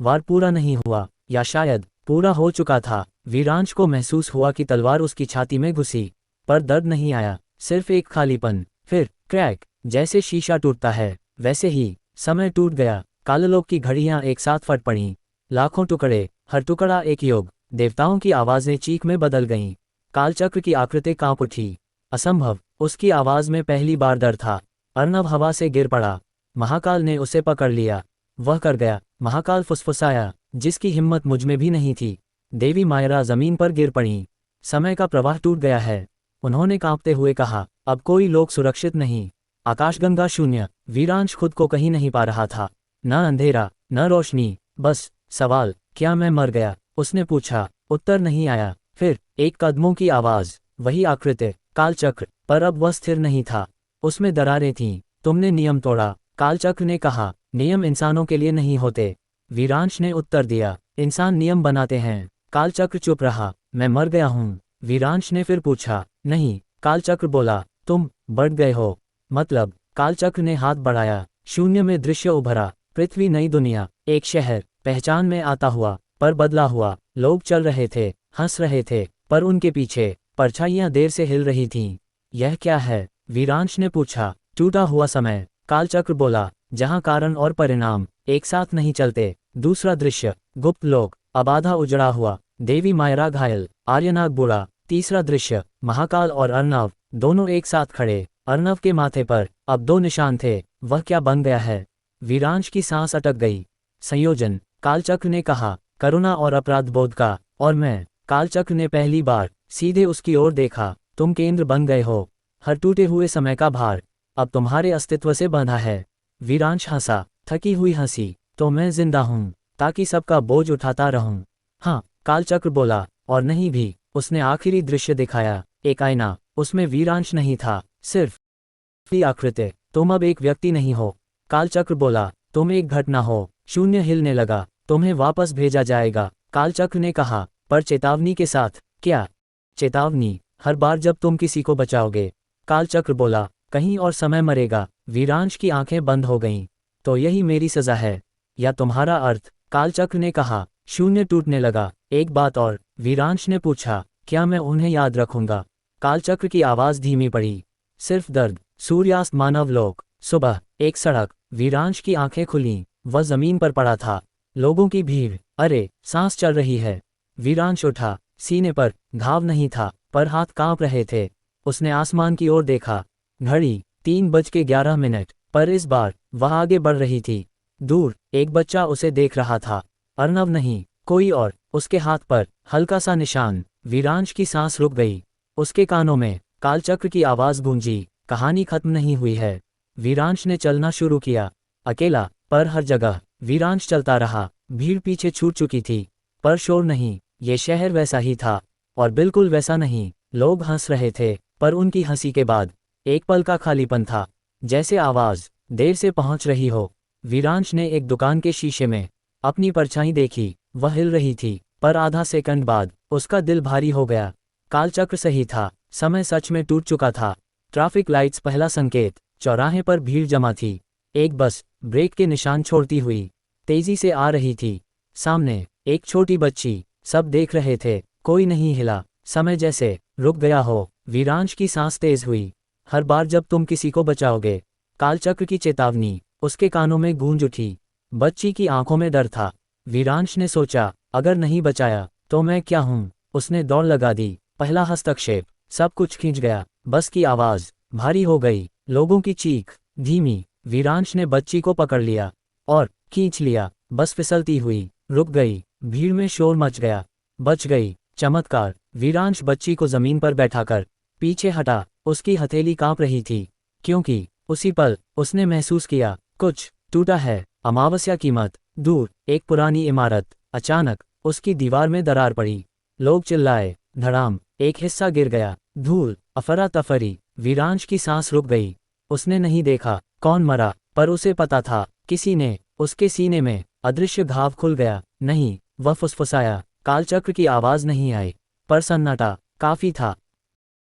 वार पूरा नहीं हुआ, या शायद पूरा हो चुका था। वीरांश को महसूस हुआ कि तलवार उसकी छाती में घुसी, पर दर्द नहीं आया, सिर्फ एक खालीपन। फिर क्रैक, जैसे शीशा टूटता है वैसे ही समय टूट गया। काललोक की घड़ियां एक साथ फट पड़ीं, लाखों टुकड़े, हर टुकड़ा एक युग। देवताओं की आवाज़ें चीख में बदल गईं। कालचक्र की आकृति कांप उठी। असंभव, उसकी आवाज़ में पहली बार डर था। अर्णव हवा से गिर पड़ा। महाकाल ने उसे पकड़ लिया। वह कर गया, महाकाल फुसफुसाया, जिसकी हिम्मत मुझ में भी नहीं थी। देवी मायरा जमीन पर गिर पड़ी। समय का प्रवाह टूट गया है, उन्होंने कांपते हुए कहा। अब कोई लोक सुरक्षित नहीं। आकाशगंगा शून्य। वीरांश खुद को कहीं नहीं पा रहा था। न अंधेरा, न रोशनी, बस सवाल, क्या मैं मर गया? उसने पूछा। उत्तर नहीं आया। फिर एक कदमों की आवाज़, वही आकृति, कालचक्र, पर अब वह स्थिर नहीं था। उसमें दरारें थीं। तुमने नियम तोड़ा, कालचक्र ने कहा। नियम इंसानों के लिए नहीं होते, वीरांश ने उत्तर दिया। इंसान नियम बनाते हैं। कालचक्र चुप रहा। मैं मर गया हूँ, वीरांश ने फिर पूछा। नहीं, कालचक्र बोला, तुम बढ़ गए हो। मतलब? कालचक्र ने हाथ बढ़ाया। शून्य में दृश्य उभरा। पृथ्वी, नई दुनिया, एक शहर, पहचान में आता हुआ, पर बदला हुआ। लोग चल रहे थे, हंस रहे थे, पर उनके पीछे परछाइयां देर से हिल रही थीं। यह क्या है? वीरांश ने पूछा। टूटा हुआ समय, कालचक्र बोला, जहां कारण और परिणाम एक साथ नहीं चलते। दूसरा दृश्य, गुप्त लोक, अब आधा उजड़ा हुआ। देवी मायरा घायल, आर्यनाग बूढ़ा। तीसरा दृश्य, महाकाल और अर्णव, दोनों एक साथ खड़े। अर्णव के माथे पर अब दो निशान थे। वह क्या बन गया है? वीरांश की सांस अटक गई। संयोजन, कालचक्र ने कहा, करुणा और अपराध बोध का। और मैं, कालचक्र ने पहली बार सीधे उसकी ओर देखा। तुम केंद्र बन गए हो, हर टूटे हुए समय का भार अब तुम्हारे अस्तित्व से बंधा है। वीरांश हंसा, थकी हुई हंसी। तो मैं जिंदा हूं, ताकि सबका बोझ उठाता रहूं। हाँ, कालचक्र बोला, और नहीं भी। उसने आखिरी दृश्य दिखाया, एक आईना। उसमें वीरांश नहीं था, सिर्फ आकृति। तुम अब एक व्यक्ति नहीं हो, कालचक्र बोला, तुम एक घटना हो। शून्य हिलने लगा। तुम्हें वापस भेजा जाएगा, कालचक्र ने कहा, पर चेतावनी के साथ। क्या चेतावनी? हर बार जब तुम किसी को बचाओगे, कालचक्र बोला, कहीं और समय मरेगा। वीरांश की आंखें बंद हो गईं। तो यही मेरी सजा है, या तुम्हारा अर्थ? कालचक्र ने कहा। शून्य टूटने लगा। एक बात और, वीरांश ने पूछा, क्या मैं उन्हें याद रखूंगा? कालचक्र की आवाज़ धीमी पड़ी। सिर्फ दर्द। सूर्यास्त, मानव लोक, सुबह, एक सड़क। वीरांश की आंखें खुलीं। वह जमीन पर पड़ा था। लोगों की भीड़। अरे, सांस चल रही है। वीरांश उठा। सीने पर घाव नहीं था, पर हाथ कांप रहे थे। उसने आसमान की ओर देखा। घड़ी 3:11, पर इस बार वह आगे बढ़ रही थी। दूर एक बच्चा उसे देख रहा था। अर्णव नहीं, कोई और। उसके हाथ पर हल्का सा निशान। वीरांश की सांस रुक गई। उसके कानों में कालचक्र की आवाज़ गूंजी, कहानी खत्म नहीं हुई है। वीरांश ने चलना शुरू किया, अकेला, पर हर जगह। वीरांश चलता रहा। भीड़ पीछे छूट चुकी थी, पर शोर नहीं। ये शहर वैसा ही था, और बिल्कुल वैसा नहीं। लोग हंस रहे थे, पर उनकी हंसी के बाद एक पल का खालीपन था, जैसे आवाज़ देर से पहुंच रही हो। वीरांश ने एक दुकान के शीशे में अपनी परछाई देखी। वह हिल रही थी, पर आधा सेकंड बाद उसका दिल भारी हो गया। कालचक्र सही था, समय सच में टूट चुका था। ट्रैफिक लाइट्स, पहला संकेत। चौराहे पर भीड़ जमा थी। एक बस ब्रेक के निशान छोड़ती हुई तेजी से आ रही थी। सामने एक छोटी बच्ची। सब देख रहे थे, कोई नहीं हिला। समय जैसे रुक गया हो। वीरांश की सांस तेज हुई। हर बार जब तुम किसी को बचाओगे, कालचक्र की चेतावनी उसके कानों में गूंज उठी। बच्ची की आंखों में डर था। वीरांश ने सोचा, अगर नहीं बचाया तो मैं क्या हूं? उसने दौड़ लगा दी। पहला हस्तक्षेप। सब कुछ खींच गया। बस की आवाज़ भारी हो गई। लोगों की चीख धीमी। वीरांश ने बच्ची को पकड़ लिया और खींच लिया। बस फिसलती हुई रुक गई। भीड़ में शोर मच गया। बच गई। चमत्कार। वीरांश बच्ची को जमीन पर बैठाकर पीछे हटा। उसकी हथेली कांप रही थी, क्योंकि उसी पल उसने महसूस किया, कुछ टूटा है। अमावस्या की मत। दूर एक पुरानी इमारत। अचानक उसकी दीवार में दरार पड़ी। लोग चिल्लाए। धड़ाम, एक हिस्सा गिर गया। धूल, अफरा तफरी। वीरांश की सांस रुक गई। उसने नहीं देखा कौन मरा, पर उसे पता था, किसी ने। उसके सीने में अदृश्य घाव खुल गया। नहीं, वह फुसफुसाया। कालचक्र की आवाज़ नहीं आई, पर सन्नाटा काफी था।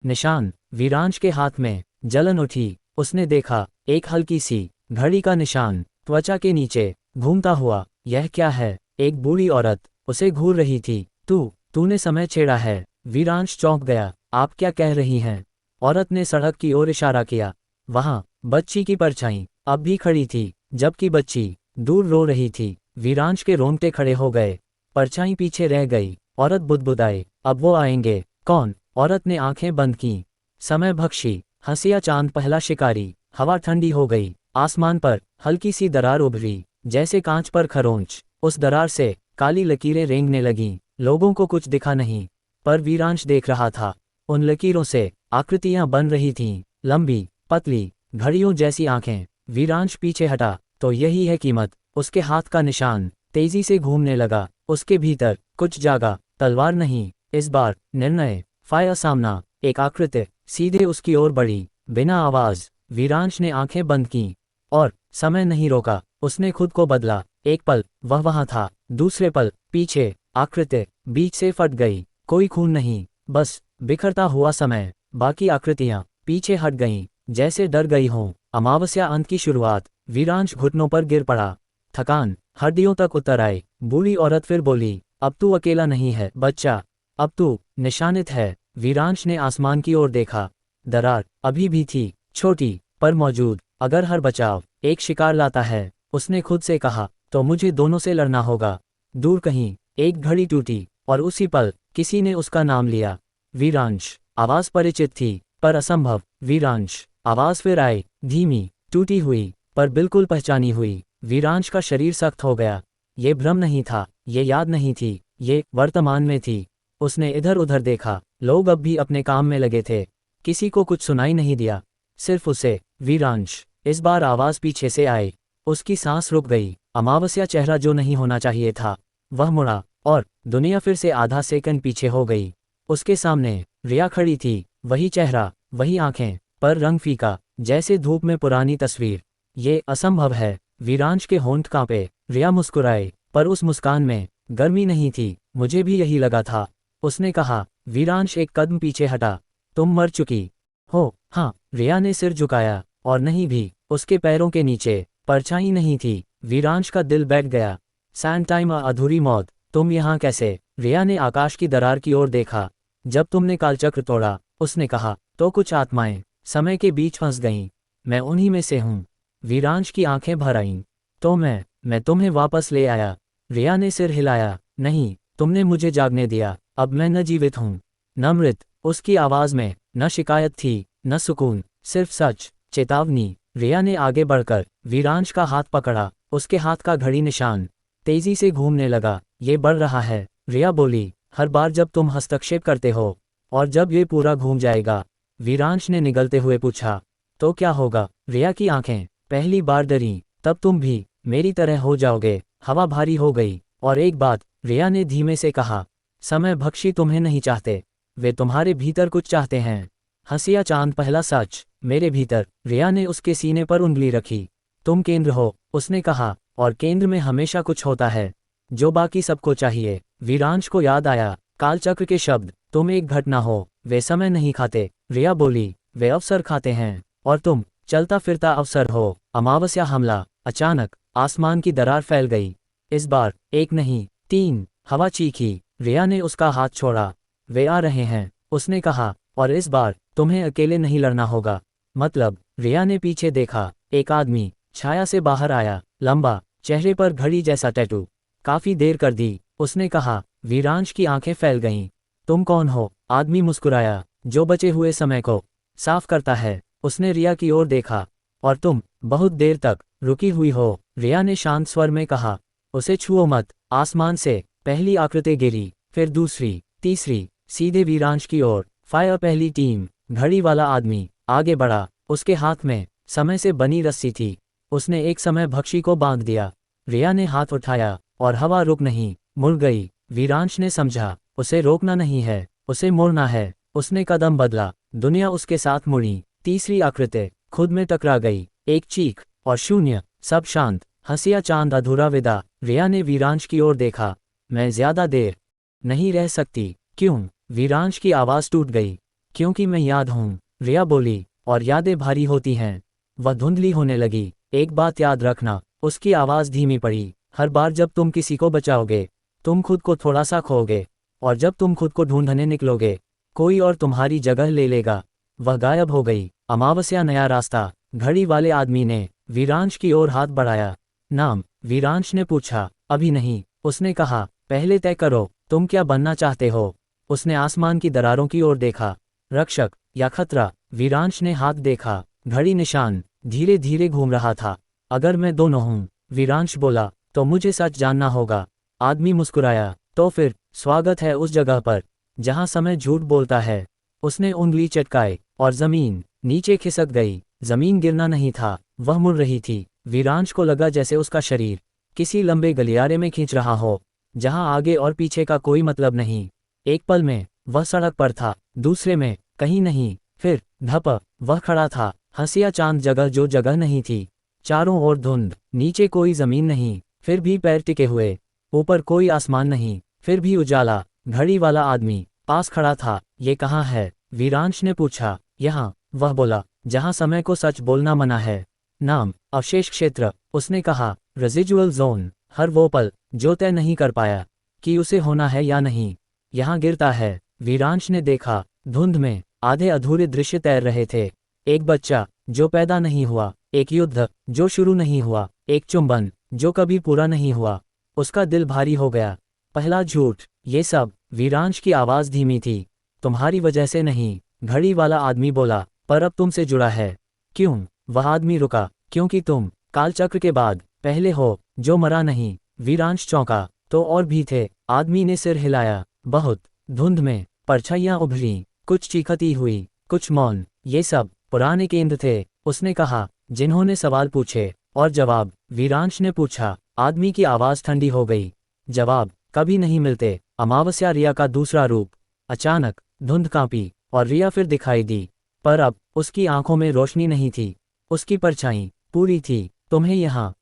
निशान। वीरांश के हाथ में जलन उठी। उसने देखा, एक हल्की सी घड़ी का निशान त्वचा के नीचे घूमता हुआ। यह क्या है? एक बूढ़ी औरत उसे घूर रही थी। तूने समय छेड़ा है। वीरांश चौंक गया। आप क्या कह रही हैं? औरत ने सड़क की ओर इशारा किया। वहाँ बच्ची की परछाई अब भी खड़ी थी, जबकि बच्ची दूर रो रही थी। वीरांश के रोंगटे खड़े हो गए। परछाई पीछे रह गई। औरत बुदबुदाई, अब वो आएंगे। कौन? औरत ने आंखें बंद की। समय भक्षी, हंसिया चांद पहला शिकारी। हवा ठंडी हो गई। आसमान पर हल्की सी दरार उभरी, जैसे कांच पर खरोंच। उस दरार से काली लकीरें रेंगने लगीं। लोगों को कुछ दिखा नहीं, पर वीरांश देख रहा था। उन लकीरों से आकृतियां बन रही थीं, लंबी, पतली, घड़ियों जैसी आंखें। वीरांश पीछे हटा, तो यही है कीमत। उसके हाथ का निशान तेजी से घूमने लगा। उसके भीतर कुछ जागा, तलवार नहीं, इस बार निर्णय। फायर सामना, एक आकृति सीधे उसकी ओर बढ़ी, बिना आवाज। वीरांश ने आंखें बंद कीं और समय नहीं रोका। उसने खुद को बदला। एक पल वह वहां था, दूसरे पल पीछे। आकृति बीच से फट गई। कोई खून नहीं, बस बिखरता हुआ समय। बाकी आकृतियां पीछे हट गईं, जैसे डर गई हों। अमावस्या अंत की शुरुआत। वीरांश घुटनों पर गिर पड़ा। थकान हड्डियों तक उतर आई। बूढ़ी औरत फिर बोली, अब तू अकेला नहीं है बच्चा, अब तू निशानित है। वीरांश ने आसमान की ओर देखा। दरार अभी भी थी, छोटी पर मौजूद। अगर हर बचाव एक शिकार लाता है, उसने खुद से कहा, तो मुझे दोनों से लड़ना होगा। दूर कहीं एक घड़ी टूटी और उसी पल किसी ने उसका नाम लिया। वीरांश। आवाज परिचित थी, पर असंभव। वीरांश। आवाज फिर आई, धीमी, टूटी हुई, पर बिल्कुल पहचानी हुई। वीरांश का शरीर सख्त हो गया। ये भ्रम नहीं था, ये याद नहीं थी, ये वर्तमान में थी। उसने इधर उधर देखा। लोग अब भी अपने काम में लगे थे। किसी को कुछ सुनाई नहीं दिया, सिर्फ उसे। वीरांश। इस बार आवाज पीछे से आई। उसकी सांस रुक गई। अमावस्या चेहरा जो नहीं होना चाहिए था, वह मुड़ा, और दुनिया फिर से आधा सेकंड पीछे हो गई। उसके सामने रिया खड़ी थी। वही चेहरा, वही आंखें, पर रंग फीका, जैसे धूप में पुरानी तस्वीर। ये असंभव है। वीरांश के होंठ कांपे। रिया मुस्कुराई, पर उस मुस्कान में गर्मी नहीं थी। मुझे भी यही लगा था, उसने कहा। वीरांश एक कदम पीछे हटा। तुम मर चुकी हो। हाँ, रिया ने सिर झुकाया। और नहीं भी। उसके पैरों के नीचे परछाई नहीं थी। वीरांश का दिल बैठ गया। सैंड टाइम, अधूरी मौत, तुम यहाँ कैसे? रिया ने आकाश की दरार की ओर देखा। जब तुमने कालचक्र तोड़ा, उसने कहा, तो कुछ आत्माएं समय के बीच फंस गईं। मैं उन्हीं में से हूँ। वीरांश की आंखें भर आईं। तो मैं तुम्हें वापस ले आया। रिया ने सिर हिलाया। नहीं, तुमने मुझे जागने दिया। अब मैं न जीवित हूँ, न मृत। उसकी आवाज में न शिकायत थी, न सुकून, सिर्फ सच, चेतावनी। रिया ने आगे बढ़कर वीरांश का हाथ पकड़ा। उसके हाथ का घड़ी निशान तेजी से घूमने लगा। ये बढ़ रहा है, रिया बोली, हर बार जब तुम हस्तक्षेप करते हो। और जब ये पूरा घूम जाएगा? वीरांश ने निगलते हुए पूछा, तो क्या होगा? रिया की आंखें पहली बार डरी। तब तुम भी मेरी तरह हो जाओगे। हवा भारी हो गई। और एक बात, रिया ने धीमे से कहा, समय भक्षी तुम्हें नहीं चाहते, वे तुम्हारे भीतर कुछ चाहते हैं। हंसिया चांद पहला सच, मेरे भीतर। रिया ने उसके सीने पर उंगली रखी। तुम केंद्र हो, उसने कहा, और केंद्र में हमेशा कुछ होता है जो बाकी सबको चाहिए। वीरांश को याद आया कालचक्र के शब्द, तुम एक घटना हो, वे समय नहीं खाते। रिया बोली, वे अवसर खाते हैं, और तुम चलता फिरता अवसर हो। अमावस्या हमला। अचानक आसमान की दरार फैल गई। इस बार एक नहीं, तीन। हवा चीखी। रिया ने उसका हाथ छोड़ा। वे आ रहे हैं, उसने कहा, और इस बार तुम्हें अकेले नहीं लड़ना होगा। मतलब? रिया ने पीछे देखा। एक आदमी छाया से बाहर आया, लंबा, चेहरे पर घड़ी जैसा टैटू। काफी देर कर दी, उसने कहा। वीरांश की आंखें फैल गईं। तुम कौन हो? आदमी मुस्कुराया। जो बचे हुए समय को साफ करता है। उसने रिया की ओर देखा। और तुम बहुत देर तक रुकी हुई हो, रिया ने शांत स्वर में कहा। उसे छुओ मत। आसमान से पहली आकृति गिरी, फिर दूसरी, तीसरी, सीधे वीरांश की ओर। फायर पहली टीम। घड़ी वाला आदमी आगे बढ़ा। उसके हाथ में समय से बनी रस्सी थी। उसने एक समय भक्षी को बांध दिया। रिया ने हाथ उठाया, और हवा रुक नहीं, मुड़ गई। वीरांश ने समझा, उसे रोकना नहीं है, उसे मुड़ना है। उसने कदम बदला। दुनिया उसके साथ मुड़ी। तीसरी आकृति खुद में टकरा गई। एक चीख, और शून्य। सब शांत। हंसिया चांद, अधूरा विदा। रिया ने वीरांश की ओर देखा। मैं ज्यादा देर नहीं रह सकती। क्यों? वीरांश की आवाज टूट गई। क्योंकि मैं याद हूँ, रिया बोली, और यादें भारी होती हैं। वह धुंधली होने लगी। एक बात याद रखना। उसकी आवाज धीमी पड़ी। हर बार जब तुम किसी को बचाओगे, तुम खुद को थोड़ा सा खोओगे, और जब तुम खुद को ढूंढने निकलोगे, कोई और तुम्हारी जगह ले लेगा। वह गायब हो गई। अमावस्या नया रास्ता। घड़ी वाले आदमी ने वीरांश की ओर हाथ बढ़ाया। नाम? वीरांश ने पूछा। अभी नहीं, उसने कहा। पहले तय करो, तुम क्या बनना चाहते हो? उसने आसमान की दरारों की ओर देखा। रक्षक या खतरा? वीरांश ने हाथ देखा। घड़ी निशान धीरे धीरे घूम रहा था। अगर मैं दोनों हूं, वीरांश बोला, तो मुझे सच जानना होगा। आदमी मुस्कुराया। तो फिर स्वागत है उस जगह पर जहां समय झूठ बोलता है। उसने उंगली चटकाई और जमीन नीचे खिसक गई। जमीन गिरना नहीं था, वह मुड़ रही थी। वीरांश को लगा जैसे उसका शरीर किसी लंबे गलियारे में खींच रहा हो, जहां आगे और पीछे का कोई मतलब नहीं। एक पल में वह सड़क पर था, दूसरे में कहीं नहीं। फिर धप, वह खड़ा था। हंसिया चांद जगह जो जगह नहीं थी। चारों ओर धुंध, नीचे कोई जमीन नहीं, फिर भी पैर टिके हुए। ऊपर कोई आसमान नहीं, फिर भी उजाला। घड़ी वाला आदमी पास खड़ा था। ये कहाँ है? वीरांश ने पूछा। यहाँ, वह बोला, जहाँ समय को सच बोलना मना है। नाम? अवशेष क्षेत्र। उसने कहा। रेजिजुअल जोन, हर वो पल जो तय नहीं कर पाया कि उसे होना है या नहीं, यहाँ गिरता है। वीरांश ने देखा। धुंध में आधे अधूरे दृश्य तैर रहे थे। एक बच्चा जो पैदा नहीं हुआ, एक युद्ध जो शुरू नहीं हुआ, एक चुंबन जो कभी पूरा नहीं हुआ। उसका दिल भारी हो गया। पहला झूठ, ये सब। वीरांश की आवाज धीमी थी। तुम्हारी वजह से नहीं, घड़ी वाला आदमी बोला, पर अब तुमसे जुड़ा है। क्यों? वह आदमी रुका। क्योंकि तुम कालचक्र के बाद पहले हो जो मरा नहीं। वीरांश चौंका। तो और भी थे। आदमी ने सिर हिलाया। बहुत। धुंध में परछाइयां उभरी, कुछ चीखती हुई, कुछ मौन। ये सब पुराने केंद्र थे, उसने कहा, जिन्होंने सवाल पूछे। और जवाब? वीरांश ने पूछा। आदमी की आवाज ठंडी हो गई। जवाब कभी नहीं मिलते। अमावस्या रिया का दूसरा रूप। अचानक धुंध कांपी और रिया फिर दिखाई दी, पर अब उसकी आंखों में रोशनी नहीं थी। उसकी परछाई पूरी थी। तुम्हें यहाँ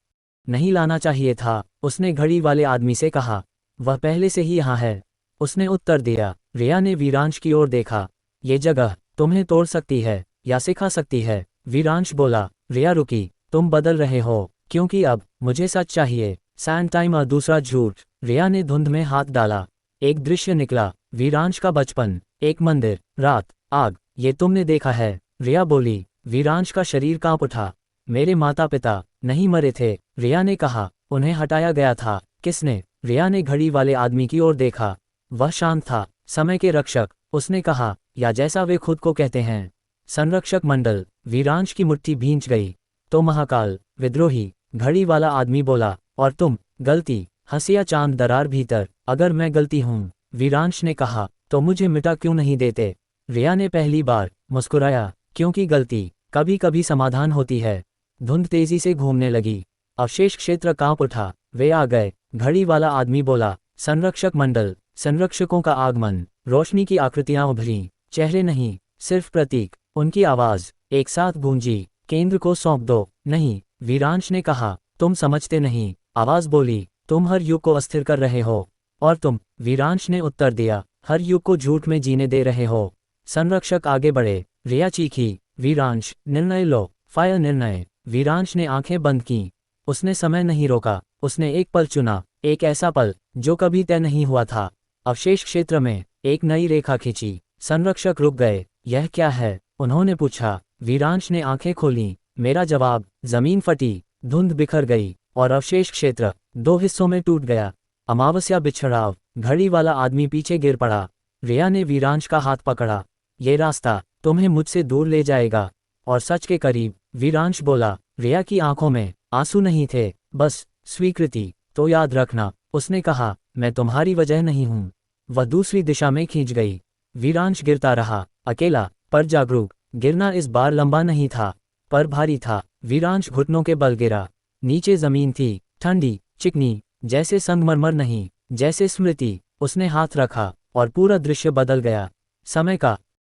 नहीं लाना चाहिए था, उसने घड़ी वाले आदमी से कहा। वह पहले से ही यहाँ है, उसने उत्तर दिया। रिया ने वीरांश की ओर देखा। ये जगह तुम्हें तोड़ सकती है या सिखा सकती है, वीरांश बोला। रिया रुकी। तुम बदल रहे हो, क्योंकि अब मुझे सच चाहिए। सैंड टाइम और दूसरा झूठ। रिया ने धुंध में हाथ डाला। एक दृश्य निकला। वीरांश का बचपन, एक मंदिर, रात, आग। ये तुमने देखा है? रिया बोली। वीरांश का शरीर कांप उठा। मेरे माता पिता नहीं मरे थे, रिया ने कहा। उन्हें हटाया गया था। किसने? रिया ने घड़ी वाले आदमी की ओर देखा। वह शांत था। समय के रक्षक, उसने कहा, या जैसा वे खुद को कहते हैं, संरक्षक मंडल। वीरांश की मुट्ठी भींच गई। तो महाकाल, विद्रोही, घड़ी वाला आदमी बोला। और तुम? गलती। हंसिया चांद दरार भीतर। अगर मैं गलती हूँ, वीरांश ने कहा, तो मुझे मिटा क्यों नहीं देते? रिया ने पहली बार मुस्कुराया। क्योंकि गलती कभी कभी समाधान होती है। धुंध तेजी से घूमने लगी। अवशेष क्षेत्र कांप उठा। वे आ गए। घड़ी वाला आदमी बोला। संरक्षक मंडल, संरक्षकों का आगमन। रोशनी की आकृतियां उभरी, चेहरे नहीं, सिर्फ प्रतीक। उनकी आवाज एक साथ गूंजी। केंद्र को सौंप दो। नहीं, वीरांश ने कहा, तुम समझते नहीं। आवाज बोली, तुम हर युग को अस्थिर कर रहे हो। और तुम? वीरांश ने उत्तर दिया, हर युग को झूठ में जीने दे रहे हो। संरक्षक आगे बढ़े। रिया चीखी। वीरांश, निर्णय लो। फायर निर्णय। वीरांश ने आंखें बंद की। उसने समय नहीं रोका। उसने एक पल चुना, एक ऐसा पल जो कभी तय नहीं हुआ था। अवशेष क्षेत्र में एक नई रेखा खींची। संरक्षक रुक गए। यह क्या है? उन्होंने पूछा। वीरांश ने आंखें खोलीं। मेरा जवाब? जमीन फटी, धुंध बिखर गई, और अवशेष क्षेत्र दो हिस्सों में टूट गया। अमावस्या बिछड़ाव। घड़ी वाला आदमी पीछे गिर पड़ा। रिया ने वीरांश का हाथ पकड़ा। ये रास्ता तुम्हें मुझसे दूर ले जाएगा, और सच के करीब, वीरांश बोला। रिया की आंखों में आंसू नहीं थे, बस स्वीकृति। तो याद रखना, उसने कहा, मैं तुम्हारी वजह नहीं हूं। वह दूसरी दिशा में खींच गई। वीरांश गिरता रहा, अकेला पर जागरूक। गिरना इस बार लंबा नहीं था, पर भारी था। वीरांश घुटनों के बल गिरा। नीचे जमीन थी, ठंडी, चिकनी, जैसे संगमरमर नहीं, जैसे स्मृति। उसने हाथ रखा और पूरा दृश्य बदल गया। समय का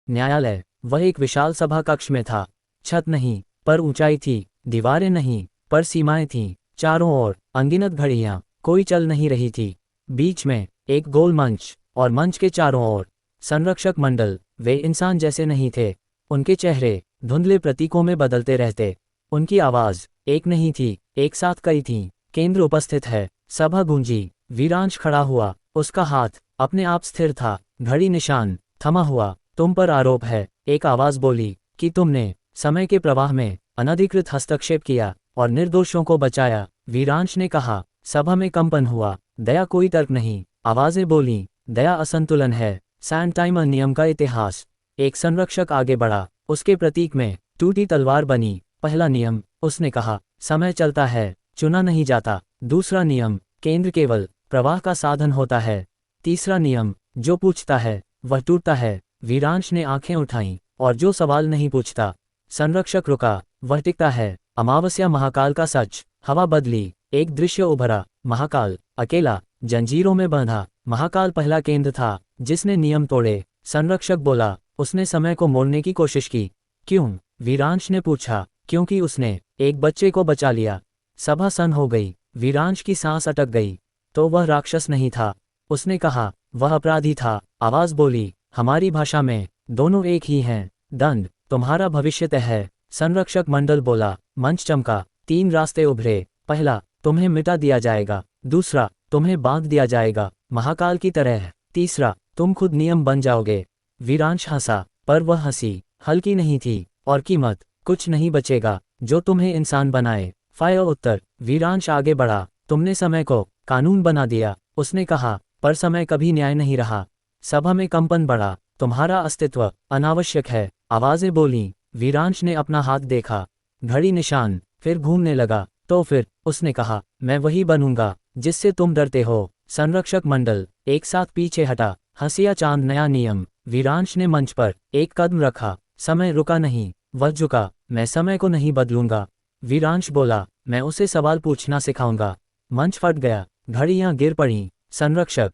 न्यायालय। वह एक विशाल सभा कक्ष में था। छत नहीं, पर ऊंचाई थी। दीवारें नहीं, पर सीमाएं थीं। चारों ओर अनगिनत घड़ियां, कोई चल नहीं रही थी। बीच में एक गोल मंच, और मंच के चारों ओर संरक्षक मंडल। वे इंसान जैसे नहीं थे। उनके चेहरे धुंधले प्रतीकों में बदलते रहते। उनकी आवाज एक नहीं थी, एक साथ कई थीं। केंद्र उपस्थित है, सभा गूंजी। वीरांश खड़ा हुआ, उसका हाथ अपने आप स्थिर था, घड़ी निशान थमा हुआ। तुम पर आरोप है, एक आवाज बोली, कि तुमने समय के प्रवाह में अनधिकृत हस्तक्षेप किया और निर्दोषों को बचाया। वीरांश ने कहा। सभा में कंपन हुआ। दया कोई तर्क नहीं। आवाजें बोलीं, दया असंतुलन है, सैंड-टाइमर नियम का इतिहास। एक संरक्षक आगे बढ़ा, उसके प्रतीक में टूटी तलवार बनी। पहला नियम, उसने कहा, समय चलता है, चुना नहीं जाता। दूसरा नियम, केंद्र केवल प्रवाह का साधन होता है। तीसरा नियम, जो पूछता है वह टूटता है। वीरांश ने आंखें उठाईं, और जो सवाल नहीं पूछता। संरक्षक रुका, वह टिकता है। अमावस्या महाकाल का सच। हवा बदली, एक दृश्य उभरा। महाकाल अकेला, जंजीरों में बंधा। महाकाल पहला केंद्र था जिसने नियम तोड़े। संरक्षक बोला, उसने समय को मोड़ने की कोशिश की। क्यों? वीरांश ने पूछा। क्योंकि उसने एक बच्चे को बचा लिया। सभा सन्न हो गई। वीरांश की सांस अटक गई। तो वह राक्षस नहीं था, उसने कहा, वह अपराधी था। आवाज बोली, हमारी भाषा में दोनों एक ही हैं। दंड तुम्हारा भविष्य तय है। संरक्षक मंडल बोला। मंच चमका। 3 रास्ते उभरे। पहला, तुम्हें मिटा दिया जाएगा। दूसरा, तुम्हें बांध दिया जाएगा महाकाल की तरह। तीसरा, तुम खुद नियम बन जाओगे। वीरांश हंसा, पर वह हंसी हल्की नहीं थी। और कीमत, कुछ नहीं बचेगा जो तुम्हें इंसान बनाए। फायर उत्तर। वीरांश आगे बढ़ा। तुमने समय को कानून बना दिया, उसने कहा, पर समय कभी न्याय नहीं रहा। सभा में कंपन बढ़ा। तुम्हारा अस्तित्व अनावश्यक है, आवाजें बोलीं। वीरांश ने अपना हाथ देखा। घड़ी निशान फिर घूमने लगा। तो फिर, उसने कहा, मैं वही बनूंगा जिससे तुम डरते हो। संरक्षक मंडल एक साथ पीछे हटा। हंसिया चांद नया नियम। वीरांश ने मंच पर एक कदम रखा। समय रुका नहीं, वह झुका। मैं समय को नहीं बदलूंगा। वीरांश बोला, मैं उसे सवाल पूछना सिखाऊंगा। मंच फट गया। घड़ियां गिर पड़ीं। संरक्षक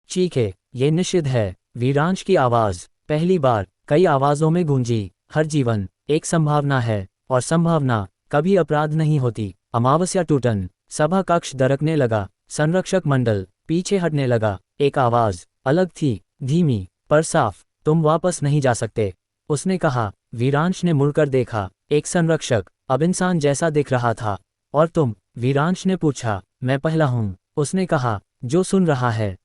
चीखे, ये निषिद्ध है। वीरांश की आवाज पहली बार कई आवाजों में गूंजी। हर जीवन एक संभावना है, और संभावना कभी अपराध नहीं होती। अमावस्या टूटन। सभा कक्ष दरकने लगा। संरक्षक मंडल पीछे हटने लगा। एक आवाज अलग थी, धीमी पर साफ, तुम वापस नहीं जा सकते, उसने कहा। वीरांश ने मुड़कर देखा। एक संरक्षक अब इंसान जैसा दिख रहा था। और तुम? वीरांश ने पूछा। मैं पहला हूं, उसने कहा। जो सुन रहा है